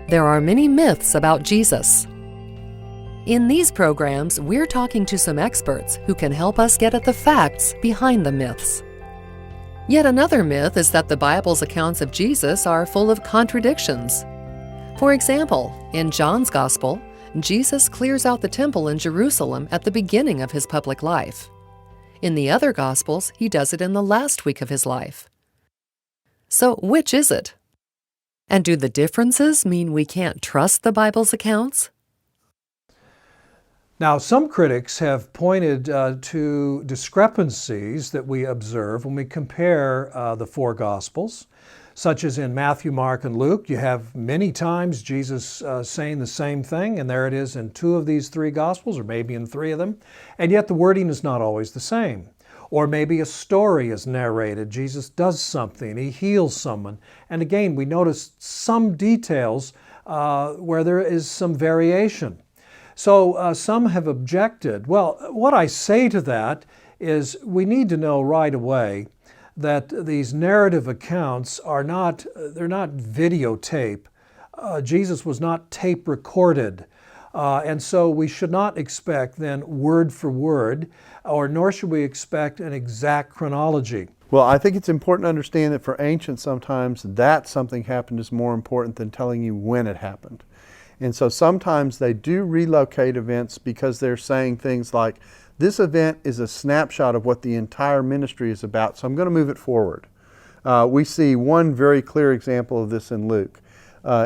There are many myths about Jesus. In these programs, we're talking to some experts who can help us get at the facts behind the myths. Yet another myth is that the Bible's accounts of Jesus are full of contradictions. For example, in John's Gospel, Jesus clears out the temple in Jerusalem at the beginning of his public life. In the other Gospels, he does it in the last week of his life. So which is it? And do the differences mean we can't trust the Bible's accounts? Now, some critics have pointed to discrepancies that we observe when we compare the four Gospels, such as in Matthew, Mark, and Luke. You have many times Jesus saying the same thing, and there it is in two of these three Gospels, or maybe in three of them, and yet the wording is not always the same. Or maybe a story is narrated. Jesus does something, he heals someone. And again, we notice some details where there is some variation. So some have objected. Well, what I say to that is we need to know right away that these narrative accounts they're not videotape. Jesus was not tape recorded. And so we should not expect then word for word, nor should we expect an exact chronology. Well, I think it's important to understand that for ancients sometimes that something happened is more important than telling you when it happened. And so sometimes they do relocate events because they're saying things like, this event is a snapshot of what the entire ministry is about, so I'm going to move it forward. We see one very clear example of this in Luke.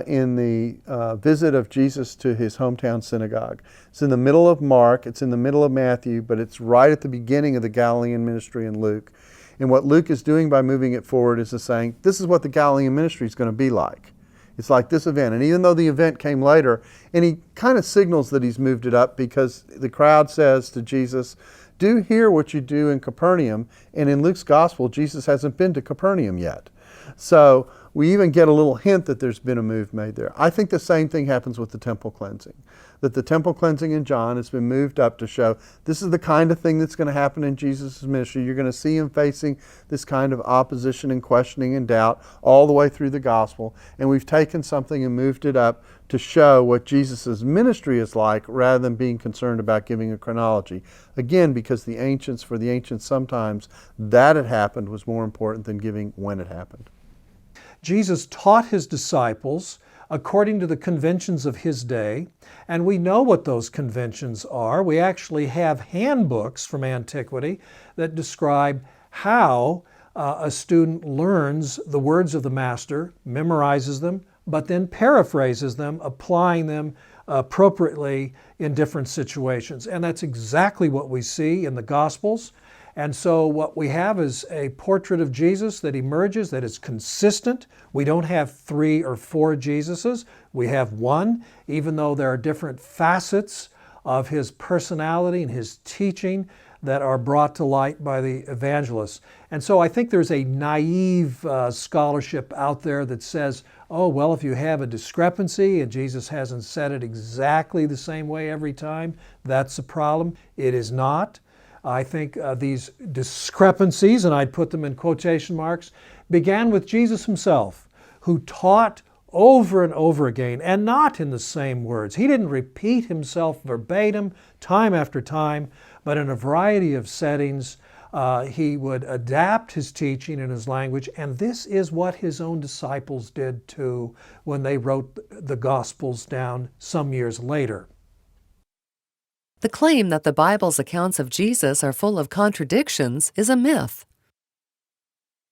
In the visit of Jesus to his hometown synagogue. It's in the middle of Mark, it's in the middle of Matthew, but it's right at the beginning of the Galilean ministry in Luke. And what Luke is doing by moving it forward is saying, this is what the Galilean ministry is going to be like. It's like this event. And even though the event came later, and he kind of signals that he's moved it up because the crowd says to Jesus, do here what you do in Capernaum. And in Luke's gospel, Jesus hasn't been to Capernaum yet. So we even get a little hint that there's been a move made there. I think the same thing happens with the temple cleansing. That the temple cleansing in John has been moved up to show this is the kind of thing that's going to happen in Jesus' ministry. You're going to see him facing this kind of opposition and questioning and doubt all the way through the gospel. And we've taken something and moved it up to show what Jesus' ministry is like rather than being concerned about giving a chronology. Again, because for the ancients sometimes that had happened was more important than giving when it happened. Jesus taught his disciples according to the conventions of his day, and we know what those conventions are. We actually have handbooks from antiquity that describe how a student learns the words of the master, memorizes them, but then paraphrases them, applying them appropriately in different situations. And that's exactly what we see in the Gospels. And so what we have is a portrait of Jesus that emerges, that is consistent. We don't have 3 or 4 Jesuses. We have one, even though there are different facets of his personality and his teaching that are brought to light by the evangelists. And so I think there's a naive scholarship out there that says, oh, well, if you have a discrepancy and Jesus hasn't said it exactly the same way every time, that's a problem. It is not. I think these discrepancies, and I'd put them in quotation marks, began with Jesus himself, who taught over and over again, and not in the same words. He didn't repeat himself verbatim time after time, but in a variety of settings, he would adapt his teaching and his language, and this is what his own disciples did too when they wrote the Gospels down some years later. The claim that the Bible's accounts of Jesus are full of contradictions is a myth.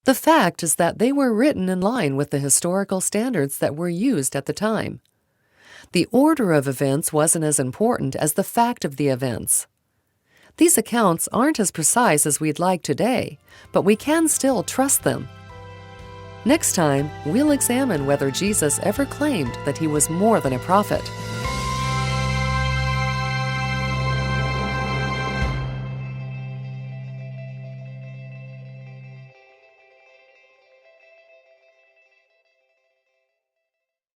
The fact is that they were written in line with the historical standards that were used at the time. The order of events wasn't as important as the fact of the events. These accounts aren't as precise as we'd like today, but we can still trust them. Next time, we'll examine whether Jesus ever claimed that he was more than a prophet.